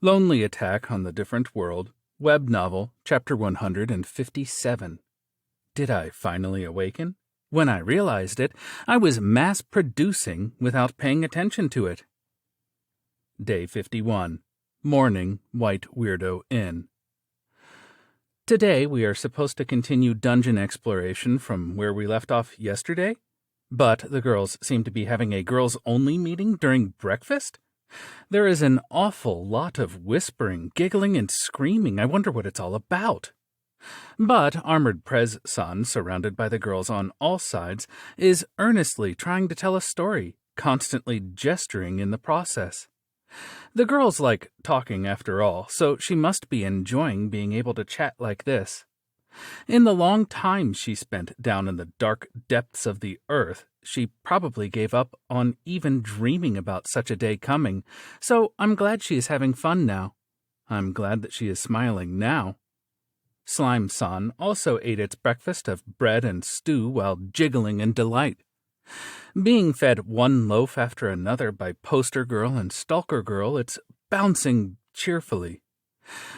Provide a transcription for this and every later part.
Lonely Attack on the Different World, Web Novel, Chapter 157. Did I finally awaken? When I realized it, I was mass-producing without paying attention to it. Day 51. Morning, White Weirdo Inn. Today we are supposed to continue dungeon exploration from where we left off yesterday, but the girls seem to be having a girls-only meeting during breakfast. There is an awful lot of whispering, giggling, and screaming. I wonder what it's all about. But Armored Prez-san, surrounded by the girls on all sides, is earnestly trying to tell a story, constantly gesturing in the process. The girls like talking after all, so she must be enjoying being able to chat like this. In the long time she spent down in the dark depths of the earth, she probably gave up on even dreaming about such a day coming, so I'm glad she is having fun now. I'm glad that she is smiling now. Slime-san also ate its breakfast of bread and stew while jiggling in delight. Being fed one loaf after another by Poster Girl and Stalker Girl, it's bouncing cheerfully.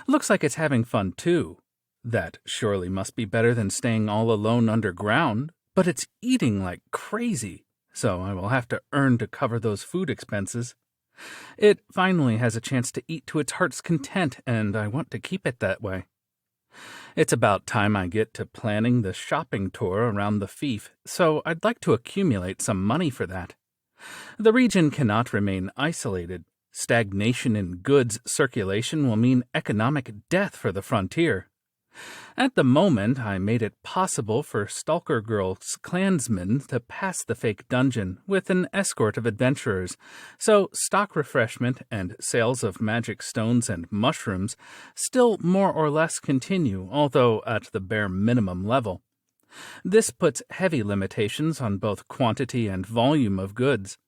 Looks like it's having fun too. That surely must be better than staying all alone underground, but it's eating like crazy, so I will have to earn to cover those food expenses. It finally has a chance to eat to its heart's content, and I want to keep it that way. It's about time I get to planning the shopping tour around the fief, so I'd like to accumulate some money for that. The region cannot remain isolated. Stagnation in goods circulation will mean economic death for the frontier. At the moment, I made it possible for Stalker Girl's clansmen to pass the fake dungeon with an escort of adventurers, so stock refreshment and sales of magic stones and mushrooms still more or less continue, although at the bare minimum level. This puts heavy limitations on both quantity and volume of goods.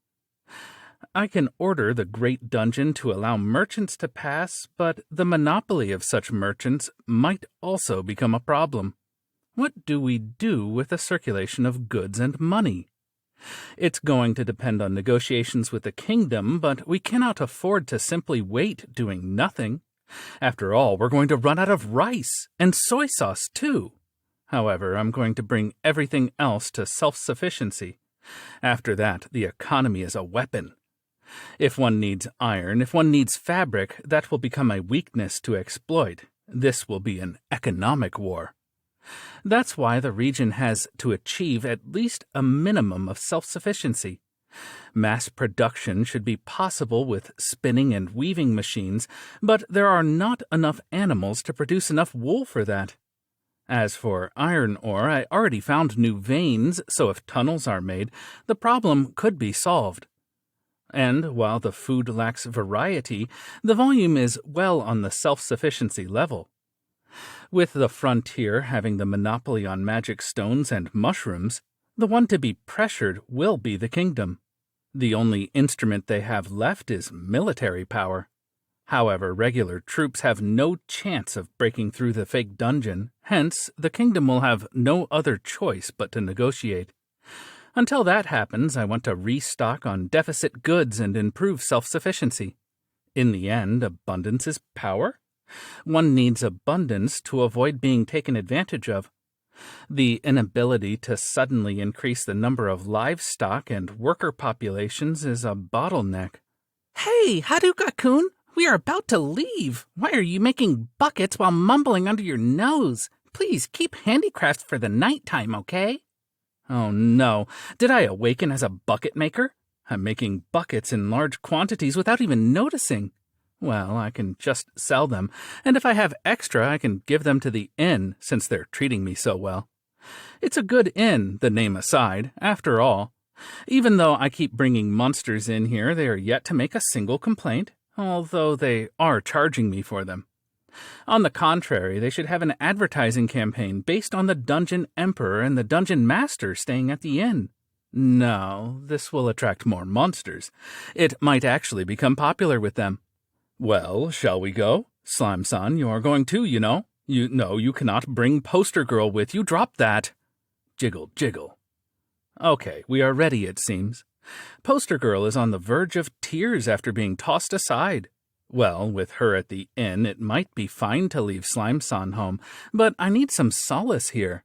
I can order the Great Dungeon to allow merchants to pass, but the monopoly of such merchants might also become a problem. What do we do with the circulation of goods and money? It's going to depend on negotiations with the kingdom, but we cannot afford to simply wait doing nothing. After all, we're going to run out of rice, and soy sauce too. However, I'm going to bring everything else to self-sufficiency. After that, the economy is a weapon. If one needs iron, if one needs fabric, that will become a weakness to exploit. This will be an economic war. That's why the region has to achieve at least a minimum of self-sufficiency. Mass production should be possible with spinning and weaving machines, but there are not enough animals to produce enough wool for that. As for iron ore, I already found new veins, so if tunnels are made, the problem could be solved. And while the food lacks variety, the volume is well on the self-sufficiency level. With the frontier having the monopoly on magic stones and mushrooms, the one to be pressured will be the kingdom. The only instrument they have left is military power. However, regular troops have no chance of breaking through the fake dungeon, hence the kingdom will have no other choice but to negotiate. Until that happens, I want to restock on deficit goods and improve self-sufficiency. In the end, abundance is power. One needs abundance to avoid being taken advantage of. The inability to suddenly increase the number of livestock and worker populations is a bottleneck. Hey, Haruka-kun, we are about to leave. Why are you making buckets while mumbling under your nose? Please keep handicrafts for the nighttime, okay? Oh no, did I awaken as a bucket maker? I'm making buckets in large quantities without even noticing. Well, I can just sell them, and if I have extra, I can give them to the inn, since they're treating me so well. It's a good inn, the name aside, after all. Even though I keep bringing monsters in here, they are yet to make a single complaint, although they are charging me for them. On the contrary, they should have an advertising campaign based on the Dungeon Emperor and the Dungeon Master staying at the inn. No, this will attract more monsters. It might actually become popular with them. Well, shall we go? Slime-san, you are going too, you know. You cannot bring Poster Girl with you. Drop that. Jiggle, jiggle. Okay, we are ready, it seems. Poster Girl is on the verge of tears after being tossed aside. Well, with her at the inn, it might be fine to leave Slime-san home, but I need some solace here.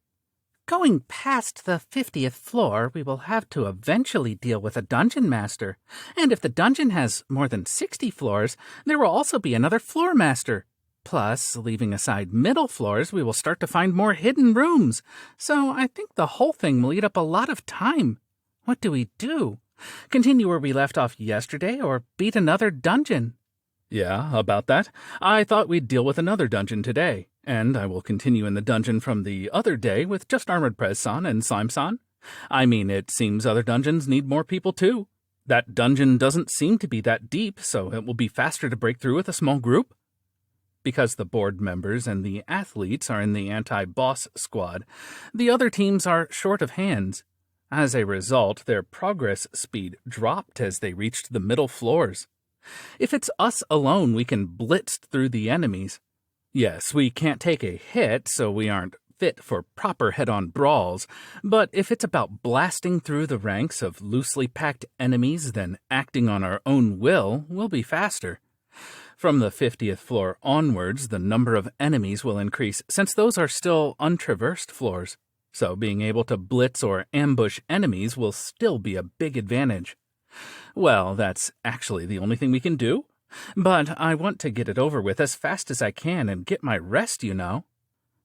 Going past the 50th floor, we will have to eventually deal with a dungeon master. And if the dungeon has more than 60 floors, there will also be another floor master. Plus, leaving aside middle floors, we will start to find more hidden rooms. So I think the whole thing will eat up a lot of time. What do we do? Continue where we left off yesterday or beat another dungeon? Yeah, about that. I thought we'd deal with another dungeon today, and I will continue in the dungeon from the other day with just Armored Prez-san and Slime-san. I mean, it seems other dungeons need more people too. That dungeon doesn't seem to be that deep, so it will be faster to break through with a small group. Because the board members and the athletes are in the anti-boss squad, the other teams are short of hands. As a result, their progress speed dropped as they reached the middle floors. If it's us alone, we can blitz through the enemies. Yes, we can't take a hit, so we aren't fit for proper head-on brawls, but if it's about blasting through the ranks of loosely packed enemies, then acting on our own will, we'll be faster. From the 50th floor onwards, the number of enemies will increase, since those are still untraversed floors, so being able to blitz or ambush enemies will still be a big advantage. Well, that's actually the only thing we can do. But I want to get it over with as fast as I can and get my rest, you know.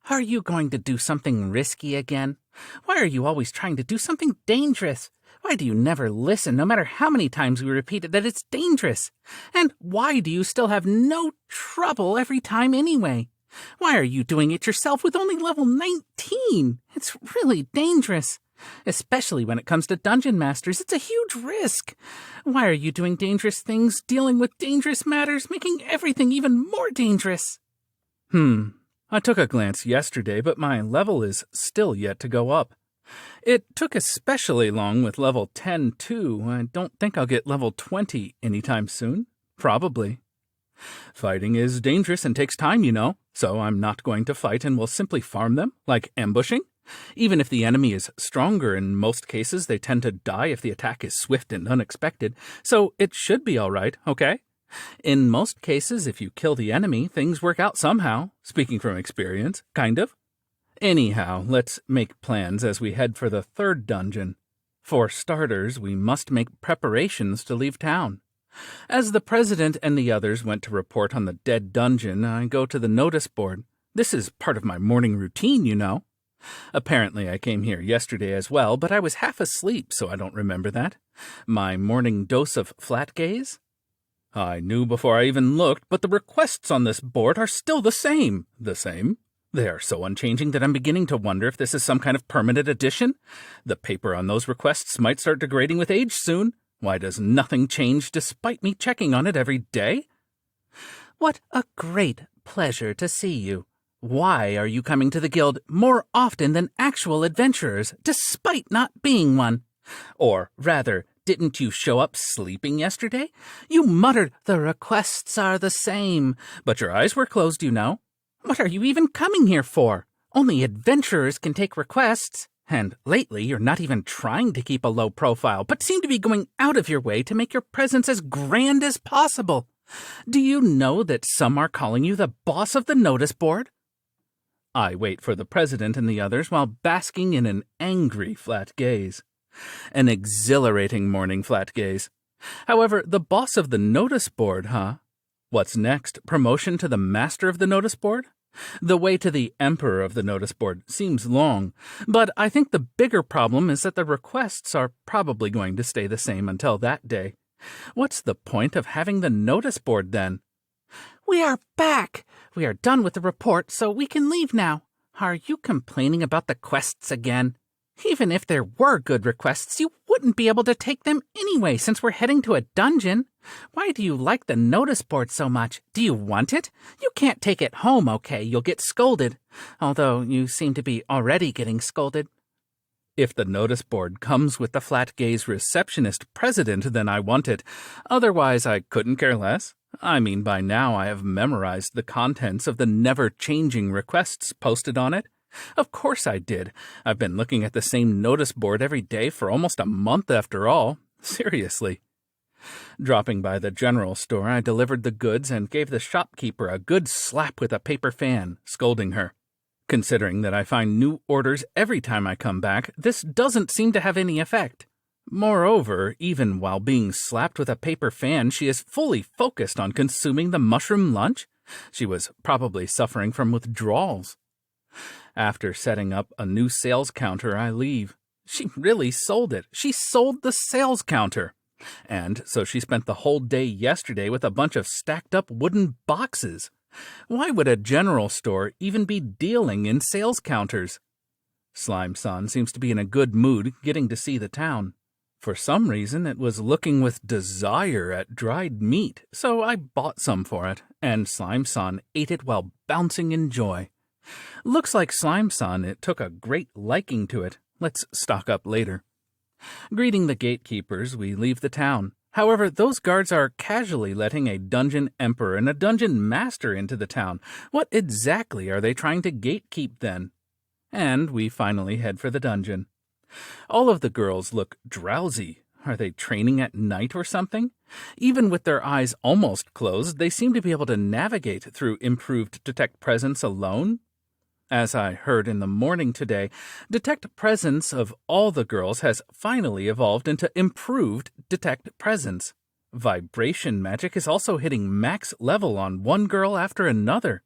Are you going to do something risky again? Why are you always trying to do something dangerous? Why do you never listen, no matter how many times we repeat it that it's dangerous? And why do you still have no trouble every time anyway? Why are you doing it yourself with only level 19? It's really dangerous. Especially when it comes to dungeon masters, it's a huge risk. Why are you doing dangerous things, dealing with dangerous matters, making everything even more dangerous? I took a glance yesterday, but my level is still yet to go up. It took especially long with level 10, too. I don't think I'll get level 20 anytime soon. Probably. Fighting is dangerous and takes time, you know, so I'm not going to fight and will simply farm them, like ambushing. Even if the enemy is stronger, in most cases they tend to die if the attack is swift and unexpected, so it should be all right, okay? In most cases, if you kill the enemy, things work out somehow, speaking from experience, kind of. Anyhow, let's make plans as we head for the third dungeon. For starters, we must make preparations to leave town. As the president and the others went to report on the dead dungeon, I go to the notice board. This is part of my morning routine, you know. Apparently I came here yesterday as well, but I was half asleep, so I don't remember that. My morning dose of flat gaze? I knew before I even looked, but the requests on this board are still the same. The same? They are so unchanging that I'm beginning to wonder if this is some kind of permanent addition. The paper on those requests might start degrading with age soon. Why does nothing change despite me checking on it every day? What a great pleasure to see you. Why are you coming to the guild more often than actual adventurers, despite not being one? Or rather, didn't you show up sleeping yesterday? You muttered, "The requests are the same," but your eyes were closed, you know. What are you even coming here for? Only adventurers can take requests. And lately, you're not even trying to keep a low profile, but seem to be going out of your way to make your presence as grand as possible. Do you know that some are calling you the boss of the notice board? I wait for the president and the others while basking in an angry flat gaze. An exhilarating morning flat gaze. However, the boss of the notice board, huh? What's next? Promotion to the master of the notice board? The way to the emperor of the notice board seems long, but I think the bigger problem is that the requests are probably going to stay the same until that day. What's the point of having the notice board then? We are back! We are done with the report, so we can leave now. Are you complaining about the quests again? Even if there were good requests, you wouldn't be able to take them anyway since we're heading to a dungeon. Why do you like the notice board so much? Do you want it? You can't take it home, okay? You'll get scolded. Although you seem to be already getting scolded. If the notice board comes with the flat gaze receptionist president, then I want it. Otherwise, I couldn't care less. I mean, by now I have memorized the contents of the never-changing requests posted on it. Of course I did. I've been looking at the same notice board every day for almost a month after all. Seriously. Dropping by the general store, I delivered the goods and gave the shopkeeper a good slap with a paper fan, scolding her. Considering that I find new orders every time I come back, this doesn't seem to have any effect. Moreover, even while being slapped with a paper fan, she is fully focused on consuming the mushroom lunch. She was probably suffering from withdrawals. After setting up a new sales counter, I leave. She really sold it. She sold the sales counter. And so she spent the whole day yesterday with a bunch of stacked-up wooden boxes. Why would a general store even be dealing in sales counters? Slime-san seems to be in a good mood getting to see the town. For some reason, it was looking with desire at dried meat, so I bought some for it, and Slime-san ate it while bouncing in joy. Looks like Slime-san it took a great liking to it. Let's stock up later. Greeting the gatekeepers, we leave the town. However, those guards are casually letting a dungeon emperor and a dungeon master into the town. What exactly are they trying to gatekeep then? And we finally head for the dungeon. All of the girls look drowsy. Are they training at night or something? Even with their eyes almost closed, they seem to be able to navigate through improved detect presence alone. As I heard in the morning today, detect presence of all the girls has finally evolved into improved detect presence. Vibration magic is also hitting max level on one girl after another.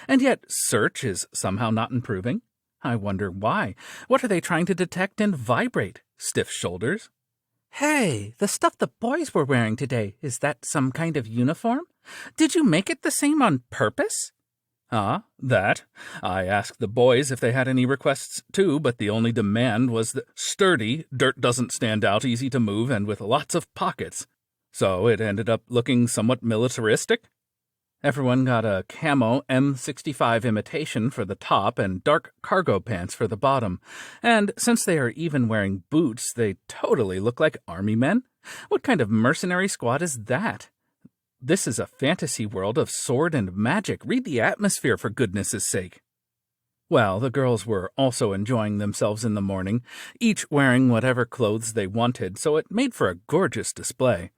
And yet search is somehow not improving. I wonder why. What are they trying to detect and vibrate? Stiff shoulders? Hey, the stuff the boys were wearing today, is that some kind of uniform? Did you make it the same on purpose? That. I asked the boys if they had any requests too, but the only demand was that sturdy, dirt doesn't stand out, easy to move, and with lots of pockets. So it ended up looking somewhat militaristic. Everyone got a camo M65 imitation for the top and dark cargo pants for the bottom. And since they are even wearing boots, they totally look like army men. What kind of mercenary squad is that? This is a fantasy world of sword and magic. Read the atmosphere, for goodness' sake. Well, the girls were also enjoying themselves in the morning, each wearing whatever clothes they wanted, so it made for a gorgeous display.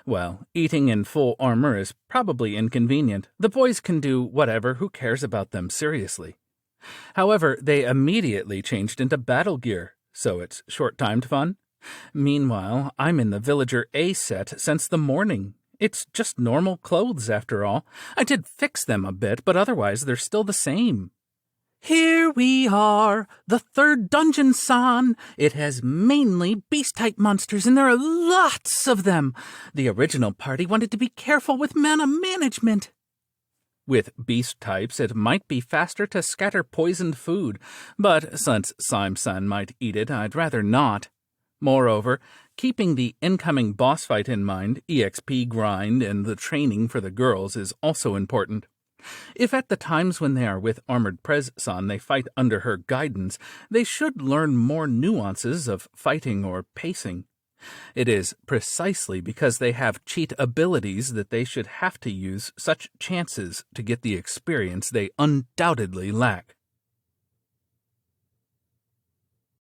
Well, eating in full armor is probably inconvenient. The boys can do whatever, who cares about them seriously. However, they immediately changed into battle gear, so it's short-timed fun. Meanwhile, I'm in the Villager A set since the morning. It's just normal clothes, after all. I did fix them a bit, but otherwise they're still the same. Here we are, the third dungeon, San. It has mainly beast-type monsters, and there are lots of them. The original party wanted to be careful with mana management. With beast types, it might be faster to scatter poisoned food, but since Slime-san might eat it, I'd rather not. Moreover, keeping the incoming boss fight in mind, EXP grind, and the training for the girls is also important. If at the times when they are with Armored Prez-san they fight under her guidance, they should learn more nuances of fighting or pacing. It is precisely because they have cheat abilities that they should have to use such chances to get the experience they undoubtedly lack.